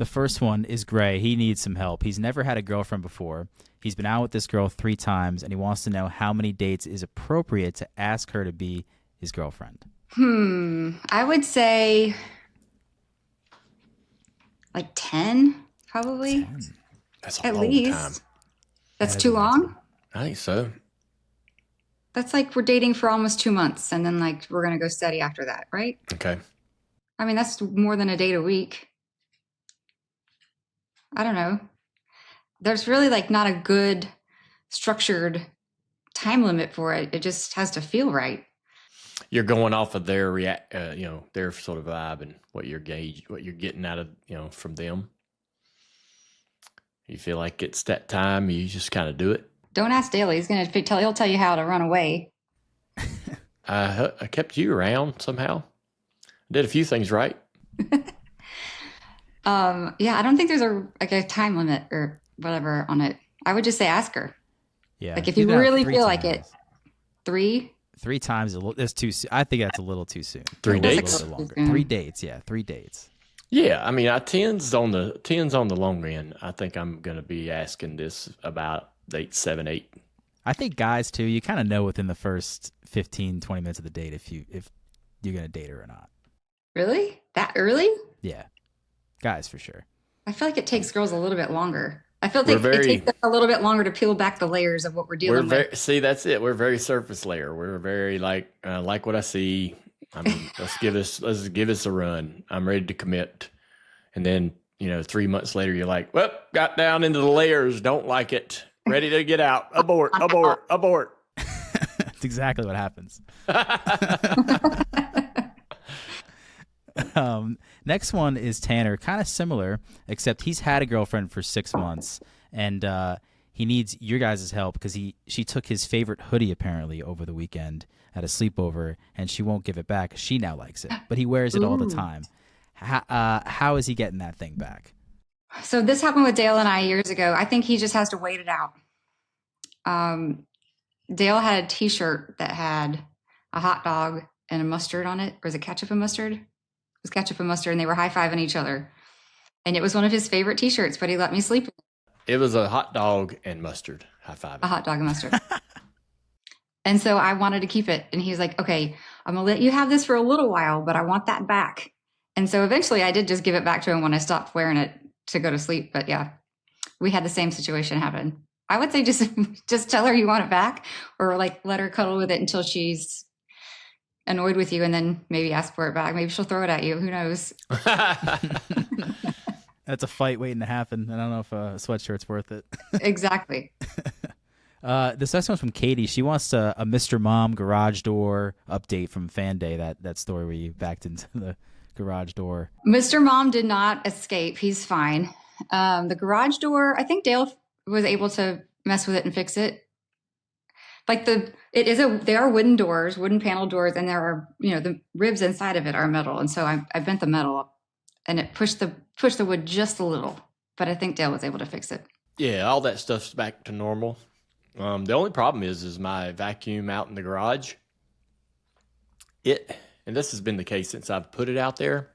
The first one is Gray. He needs some help. He's never had a girlfriend before. He's been out with this girl 3 times, and he wants to know how many dates is appropriate to ask her to be his girlfriend. I would say like 10, probably. 10. That's a At long least. time. That's That is too a long long? time. I think so. That's like we're dating for almost 2 months and then like we're gonna go steady after that, right? Okay. I mean, that's more than a date a week. I don't know. There's really like not a good structured time limit for it. It just has to feel right. You're going off of their their sort of vibe and what you're getting out of, from them. You feel like it's that time, you just kind of do it. Don't ask Daly. He'll tell you how to run away. I kept you around somehow. Did a few things right. Yeah, I don't think there's a time limit or whatever on it. I would just say ask her. Yeah. Like if you do that really 3 feel like it, times. 3. 3 times, that's too soon. I think that's a little too soon. 3 Maybe a dates? little bit longer. Mm. 3 dates, yeah. 3 dates. Yeah, I mean, I tens on the long end. I think I'm gonna be asking this about date 7, 8. I think guys too, you kind of know within the first 15, 20 minutes of the date if you're gonna date her or not. Really? That early? Yeah. Guys for sure. I feel like it takes girls a little bit longer. I feel We're like it very- takes us a little bit longer to peel back the layers of what we're dealing with. See, that's it. We're very surface layer. We're very like what I see. I mean, let's give us a run. I'm ready to commit. And then, 3 months later, you're like, well, got down into the layers. Don't like it. Ready to get out. Abort, abort, abort. That's exactly what happens. Next one is Tanner, kind of similar, except he's had a girlfriend for 6 months, and he needs your guys' help because she took his favorite hoodie apparently over the weekend at a sleepover, and she won't give it back. She now likes it, but he wears it all the time. How is he getting that thing back? So this happened with Dale and I years ago. I think he just has to wait it out. Dale had a T-shirt that had a hot dog and a mustard on it. Or was it ketchup and mustard? It was ketchup and mustard, and they were high-fiving each other. And it was one of his favorite T-shirts, but he let me sleep in it. It was a hot dog and mustard. High five. A hot dog and mustard. And so I wanted to keep it. And he's like, okay, I'm going to let you have this for a little while, but I want that back. And so eventually I did just give it back to him when I stopped wearing it to go to sleep. But yeah, we had the same situation happen. I would say just tell her you want it back, or like let her cuddle with it until she's annoyed with you, and then maybe ask for it back. Maybe she'll throw it at you. Who knows? That's a fight waiting to happen. I don't know if a sweatshirt's worth it. Exactly. This next one's from Katie. She wants a Mr. Mom garage door update from Fan Day, that story where you backed into the garage door. Mr. Mom did not escape. He's fine. The garage door, I think Dale was able to mess with it and fix it. Like they are wooden doors, wooden panel doors, and there are, the ribs inside of it are metal. And so I bent the metal up and it pushed the wood just a little, but I think Dale was able to fix it. Yeah, all that stuff's back to normal. The only problem is my vacuum out in the garage. And this has been the case since I've put it out there.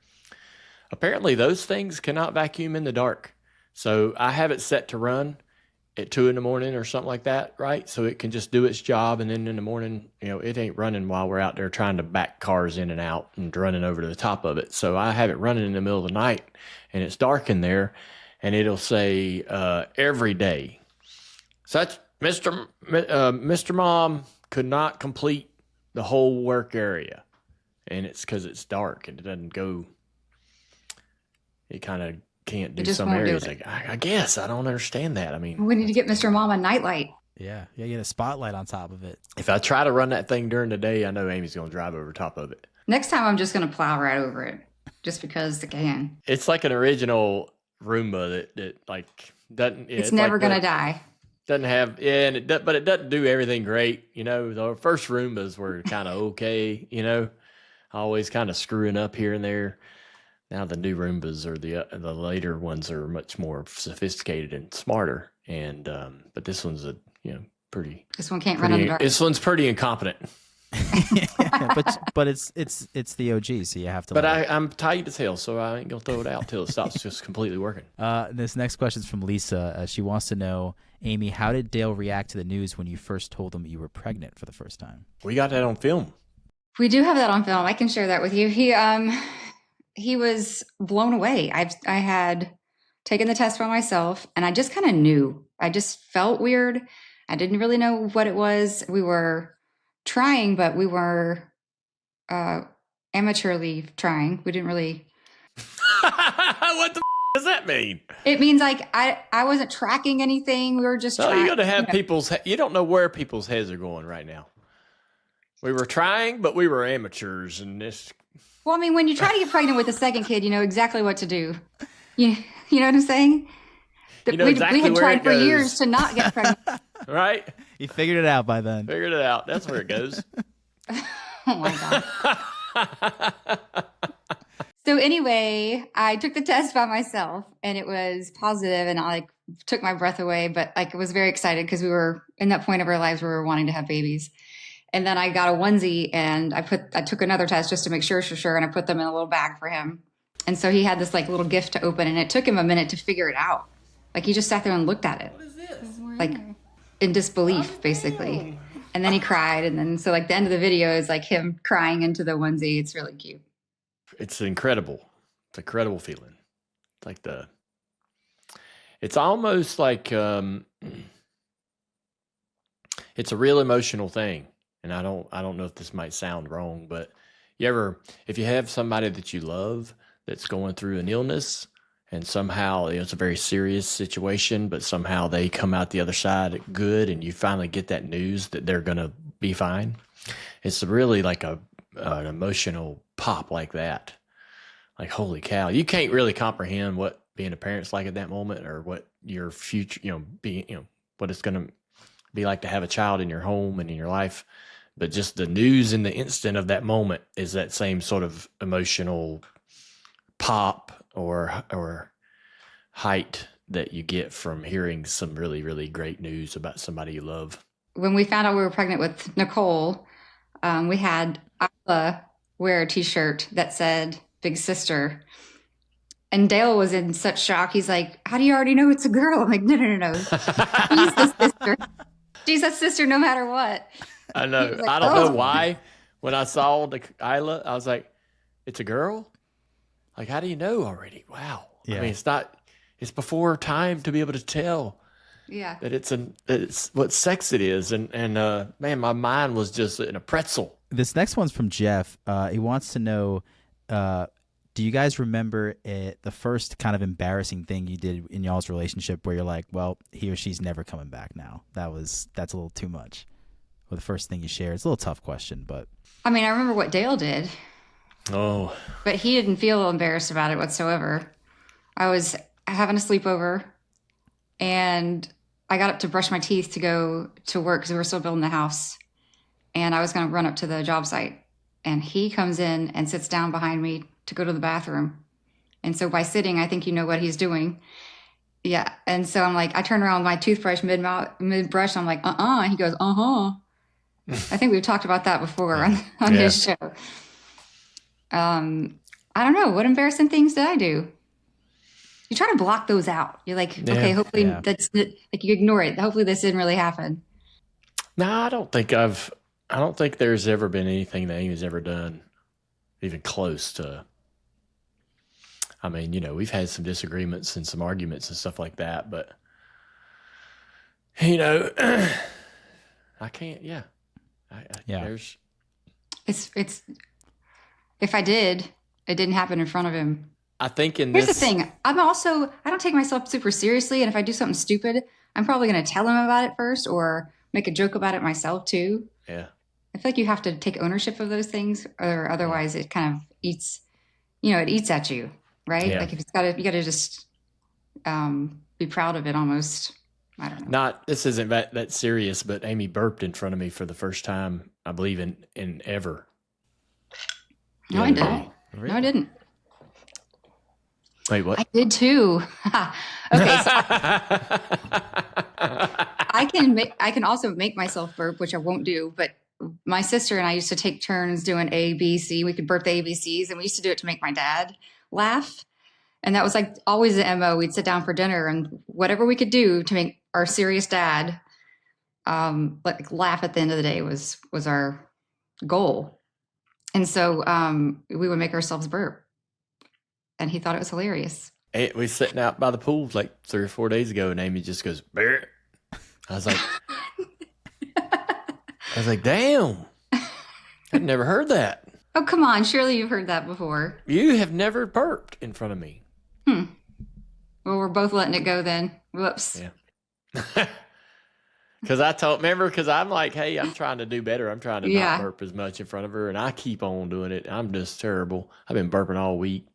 Apparently those things cannot vacuum in the dark. So I have it set to run at 2 a.m. or something like that, right? So it can just do its job. And then in the morning, it ain't running while we're out there trying to back cars in and out and running over to the top of it. So I have it running in the middle of the night and it's dark in there and it'll say every day, such Mr. Mom could not complete the whole work area. And it's because it's dark and it doesn't go, it kind of can't do some areas. Like, I guess I don't understand that. I mean, We need to get Mr. Mom a nightlight. Yeah, get a spotlight on top of it. if I try to run that thing during the day, I know Amy's going to drive over top of it. Next time I'm just going to plow right over it just because I can. It's like an original Roomba that like doesn't. It's never going to die. Doesn't have, but it doesn't do everything great. The first Roombas were kind of okay. Always kind of screwing up here and there. Now the new Roombas or the later ones are much more sophisticated and smarter. And but this one's pretty. This one can't run in the dark. This one's pretty incompetent. but it's the OG, so you have to. But I'm tight as hell, so I ain't gonna throw it out till it stops just completely working. This next question is from Lisa. She wants to know, Amy, how did Dale react to the news when you first told him you were pregnant for the first time? We got that on film. We do have that on film. I can share that with you. He was blown away. I had taken the test by myself, and I just kind of knew. I just felt weird. I didn't really know what it was. We were trying, but we were amateurly trying. We didn't really. What the does that mean? It means like I wasn't tracking anything. We were just trying. You got to have people's. You don't know where people's heads are going right now. We were trying, but we were amateurs, and this. Well, I mean, when you try to get pregnant with a second kid, you know exactly what to do. You know what I'm saying? You know exactly we had where tried it for goes. years to not get pregnant. Right? You figured it out by then. Figured it out. That's where it goes. Oh my God. So anyway, I took the test by myself and it was positive, and I like took my breath away, but like I was very excited because we were in that point of our lives where we were wanting to have babies. And then I got a onesie and I took another test just to make sure, and I put them in a little bag for him. And so he had this like little gift to open, and it took him a minute to figure it out. Like he just sat there and looked at it. What is this? Like in disbelief, basically. And then he cried. And then, so like the end of the video is like him crying into the onesie. It's really cute. It's incredible. It's an incredible feeling. It's almost like, it's a real emotional thing. And I don't know if this might sound wrong, but if you have somebody that you love that's going through an illness, and somehow it's a very serious situation, but somehow they come out the other side good, and you finally get that news that they're going to be fine. It's really like an emotional pop like that. Like, holy cow. You can't really comprehend what being a parent's like at that moment, or what your future, what it's going to be like to have a child in your home and in your life. But just the news in the instant of that moment is that same sort of emotional pop or height that you get from hearing some really, really great news about somebody you love. When we found out we were pregnant with Nicole, we had Isla wear a t-shirt that said Big Sister. And Dale was in such shock. He's like, how do you already know it's a girl? I'm like, no. She's the sister. She's a sister no matter what. I know. Like, I don't know why. When I saw the Isla, I was like, it's a girl? Like, how do you know already? Wow. Yeah. I mean, it's before time to be able to tell that it's what sex it is. And man, my mind was just in a pretzel. This next one's from Jeff. He wants to know, do you guys remember the first kind of embarrassing thing you did in y'all's relationship where you're like, well, he or she's never coming back now? That's a little too much. Or the first thing you shared. It's a little tough question, but. I mean, I remember what Dale did. Oh. But he didn't feel embarrassed about it whatsoever. I was having a sleepover, and I got up to brush my teeth to go to work because we were still building the house. And I was going to run up to the job site. And he comes in and sits down behind me to go to the bathroom. And so by sitting, I think you know what he's doing. Yeah. And so I'm like, I turn around with my toothbrush mid-brush. I'm like, And he goes, I think we've talked about that before on his show. I don't know. What embarrassing things did I do? You try to block those out. You're like, okay, hopefully that's like you ignore it. Hopefully this didn't really happen. No, I don't think there's ever been anything that Amy's ever done even close to. I mean, we've had some disagreements and some arguments and stuff like that, but I can't. Yeah. There's. It's. If I did, it didn't happen in front of him. I think Here's the thing. I don't take myself super seriously. And if I do something stupid, I'm probably going to tell him about it first or make a joke about it myself too. Yeah. I feel like you have to take ownership of those things, or otherwise it kind of eats, it eats at you, right? Yeah. Like if you got to just be proud of it almost. I don't know. This isn't that serious, but Amy burped in front of me for the first time, I believe in ever. No, I didn't. Really? No, I didn't. Wait, what? I did too. Okay, so I can also make myself burp, which I won't do. But my sister and I used to take turns doing A, B, C. We could burp the ABCs, and we used to do it to make my dad laugh. And that was like always the MO. We'd sit down for dinner and whatever we could do to make our serious dad like laugh at the end of the day was our goal. And so we would make ourselves burp. And he thought it was hilarious. We were sitting out by the pool like 3 or 4 days ago, and Amy just goes, "Burp." I was like, damn, I've never heard that. Oh, come on. Surely you've heard that before. You have never burped in front of me. Well, we're both letting it go then. Whoops. Yeah. Because I'm like, hey, I'm trying to do better. I'm trying to not burp as much in front of her, and I keep on doing it. I'm just terrible. I've been burping all week.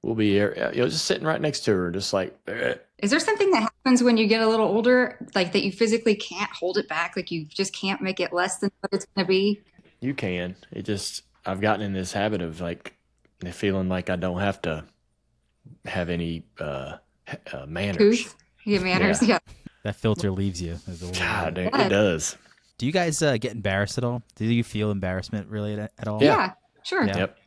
We'll be just sitting right next to her, just like. Bleh. Is there something that happens when you get a little older, like that you physically can't hold it back, like you just can't make it less than what it's going to be? You can. I've gotten in this habit of like feeling like I don't have to have any manners. Truth? Yeah, manners. Yeah. That filter leaves you. God, it does. Do you guys get embarrassed at all? Do you feel embarrassment really at all? Yeah, sure. Yeah. Yep.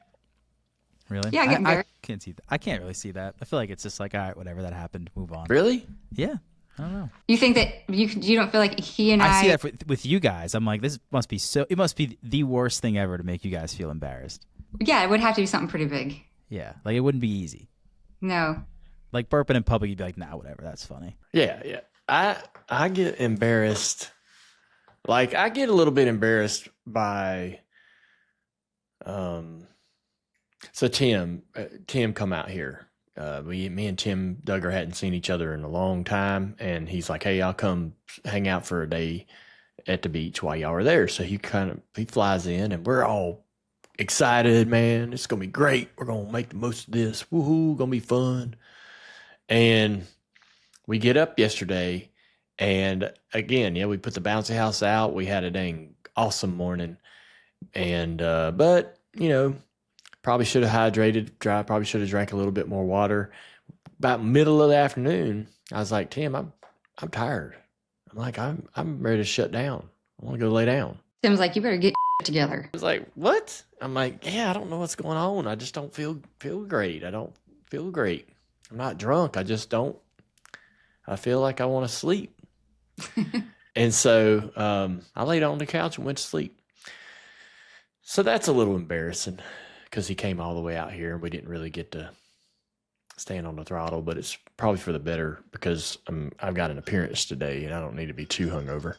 Really? Yeah, I get embarrassed. I can't see that. I can't really see that. I feel like it's just like, all right, whatever that happened, move on. Really? Yeah. I don't know. You think that you don't feel like he and I see that with you guys. I'm like, it must be the worst thing ever to make you guys feel embarrassed. Yeah, it would have to be something pretty big. Yeah, like it wouldn't be easy. No. Like burping in public, you'd be like, nah, whatever, that's funny. Yeah. I get embarrassed. Like I get a little bit embarrassed by so Tim come out here. Me and Tim Duggar hadn't seen each other in a long time, and he's like, "Hey, I'll come hang out for a day at the beach while y'all are there." So he flies in, and we're all excited, man. It's gonna be great. We're gonna make the most of this. Woohoo! Gonna be fun. And we get up yesterday, and again, we put the bouncy house out. We had a dang awesome morning, and but probably should have hydrated. Probably should have drank a little bit more water. About middle of the afternoon, I was like, Tim, I'm tired. I'm like, I'm ready to shut down. I want to go lay down. Tim's like, you better get together. I was like, what? I'm like, yeah, I don't know what's going on. I just don't feel great. I don't feel great. I'm not drunk. I just don't. I feel like I want to sleep. And so I laid on the couch and went to sleep. So that's a little embarrassing because he came all the way out here and we didn't really get to stand on the throttle, but it's probably for the better because I've got an appearance today and I don't need to be too hungover.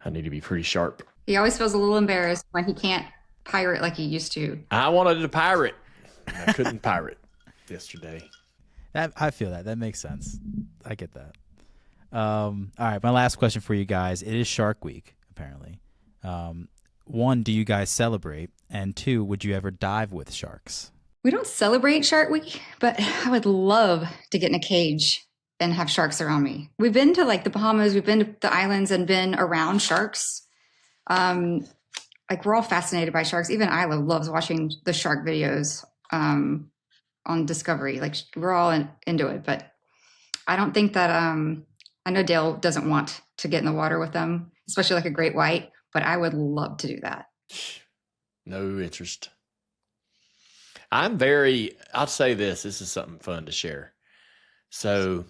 I need to be pretty sharp. He always feels a little embarrassed when he can't pirate like he used to. I wanted to pirate. I couldn't pirate yesterday. I feel that. That makes sense. I get that. All right, my last question for you guys. It is Shark Week, apparently. 1, do you guys celebrate? And 2, would you ever dive with sharks? We don't celebrate Shark Week, but I would love to get in a cage and have sharks around me. We've been to like the Bahamas, we've been to the islands and been around sharks. Like we're all fascinated by sharks. Even Isla loves watching the shark videos on Discovery. Like we're all into it, but I don't think that, I know Dale doesn't want to get in the water with them, especially like a great white, but I would love to do that. No interest. I'll say this is something fun to share. So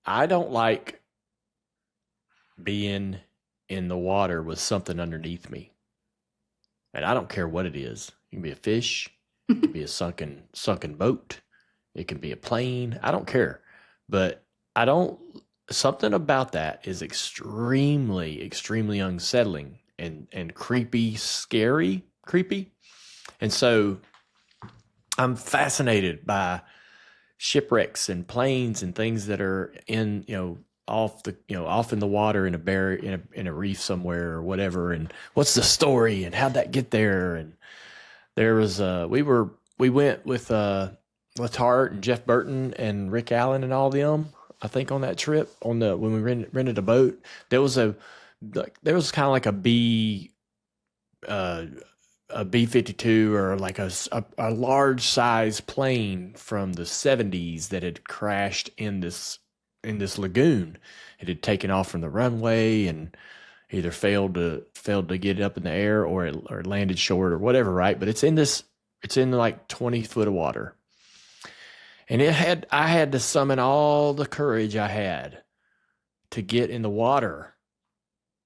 I don't like being in the water with something underneath me. And I don't care what it is. It can be a fish, it can be a sunken boat, it can be a plane. I don't care. But something about that is extremely, extremely unsettling and creepy, creepy. And so I'm fascinated by shipwrecks and planes and things that are in, off in the water in a reef somewhere or whatever. And what's the story and how'd that get there? And there was, we went with Hardt and Jeff Burton and Rick Allen and all them, I think on that trip when we rented a boat, there was kind of like a B-52 or like a large size plane from the 70s that had crashed in this lagoon. It had taken off from the runway and either failed to get it up in the air or it landed short or whatever, right? But it's in like 20 foot of water. And I had to summon all the courage I had to get in the water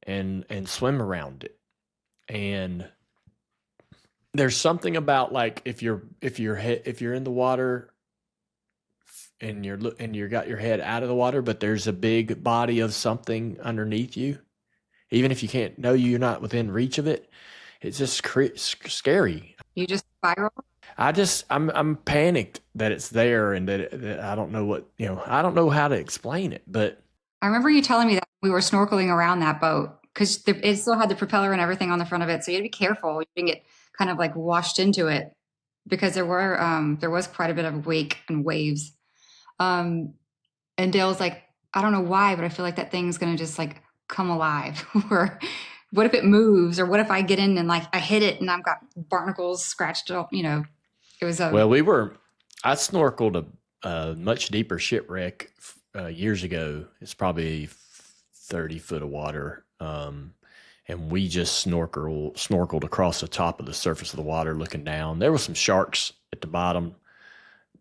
and swim around it. And there's something about like if you're in the water and you got your head out of the water, but there's a big body of something underneath you, even if you can't know you're not within reach of it, it's just scary. You just spiral. I'm panicked that it's there and that I don't know I don't know how to explain it, but I remember you telling me that we were snorkeling around that boat because it still had the propeller and everything on the front of it. So you had to be careful. You didn't get kind of like washed into it because there was quite a bit of wake and waves. And Dale's like, I don't know why, but I feel like that thing's going to just like come alive. Or what if it moves? Or what if I get in and like I hit it and I've got barnacles scratched up, It was I snorkeled a much deeper shipwreck years ago. It's probably 30 foot of water. And we just snorkeled across the top of the surface of the water looking down. There were some sharks at the bottom.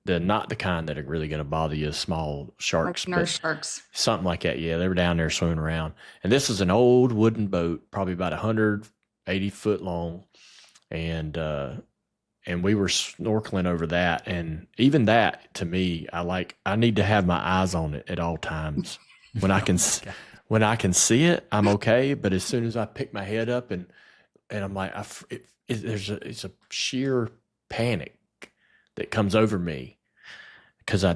They're not the kind that are really going to bother you, small sharks. Like nurse sharks. Something like that, yeah. They were down there swimming around. And this is an old wooden boat, probably about 180 foot long. And we were snorkeling over that. And even that, to me, I need to have my eyes on it at all times. When I can see it, I'm okay. But as soon as I pick my head up and I'm like, it's a sheer panic that comes over me because I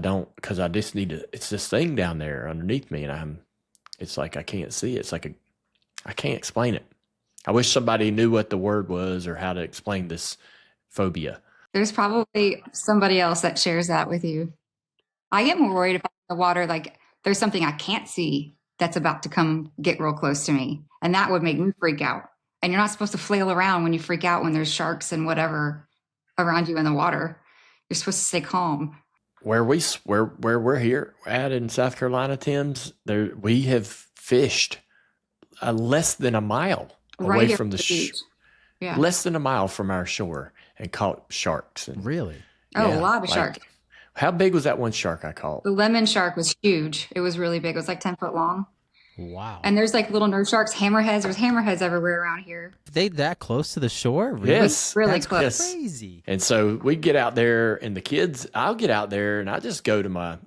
just need to, it's this thing down there underneath me. And it's like, I can't see it. It's like I can't explain it. I wish somebody knew what the word was or how to explain this phobia. There's probably somebody else that shares that with you. I get more worried about the water. Like there's something I can't see that's about to come get real close to me. And that would make me freak out. And you're not supposed to flail around when you freak out when there's sharks and whatever around you in the water. You're supposed to stay calm. Where we're here at in South Carolina, Tim's, we have fished less than a mile away from the beach. Yeah. Less than a mile from our shore and caught sharks. Really? A lot of sharks. How big was that one shark I caught? The lemon shark was huge. It was really big. It was like 10 foot long. Wow. And there's like little nerve sharks, hammerheads. There's hammerheads everywhere around here. They that close to the shore? Really? Yes. Really That's close. Crazy. And so we get out there and I'll get out there and I just go to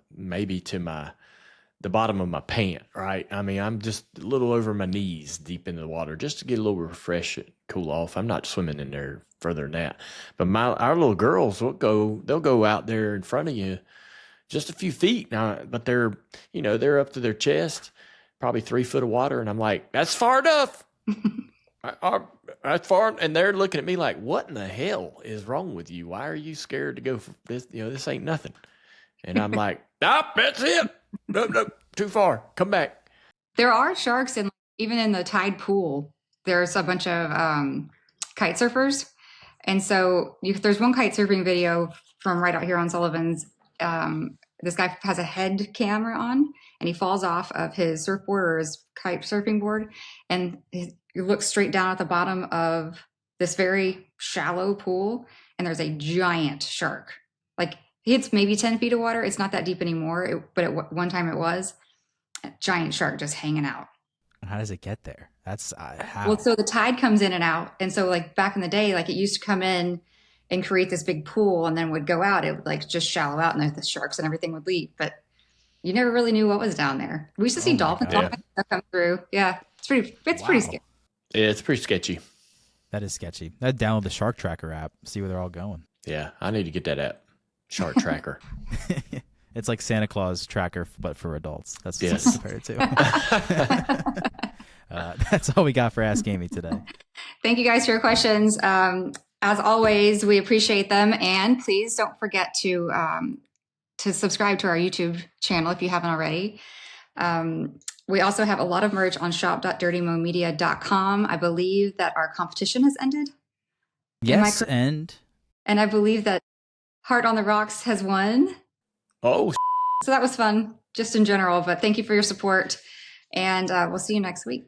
the bottom of my pant, right? I mean, I'm just a little over my knees deep into the water just to get a little refresh and cool off. I'm not swimming in there further than that. But our little girls they'll go out there in front of you just a few feet now, but they're up to their chest, probably 3 foot of water. And I'm like, that's far enough. That's far. And they're looking at me like, what in the hell is wrong with you? Why are you scared to go for this? This ain't nothing. And I'm like, nope, that's it. Nope, too far. Come back. There are sharks even in the tide pool. There's a bunch of kite surfers. And so there's one kite surfing video from right out here on Sullivan's. This guy has a head camera on and he falls off of his surfboard or his kite surfing board. And he looks straight down at the bottom of this very shallow pool. And there's a giant shark. Like it's maybe 10 feet of water. It's not that deep anymore. But at one time it was a giant shark just hanging out. How does it get there? That's how. Well, so the tide comes in and out. And so like back in the day, like it used to come in and create this big pool and then would go out. It would like just shallow out and the sharks and everything would leave. But you never really knew what was down there. We used to see dolphins come through. Yeah. It's pretty scary. Yeah, it's pretty sketchy. That is sketchy. I'd download the Shark Tracker app, see where they're all going. Yeah, I need to get that app. Shark Tracker. It's like Santa Claus Tracker, but for adults. That's what yes. I compare it to. That's all we got for Ask Amy today. Thank you guys for your questions. As always, we appreciate them. And please don't forget to subscribe to our YouTube channel if you haven't already. We also have a lot of merch on shop.dirtymomedia.com. I believe that our competition has ended. Yes, and I believe that Heart on the Rocks has won. Oh, so that was fun, just in general. But thank you for your support, and we'll see you next week.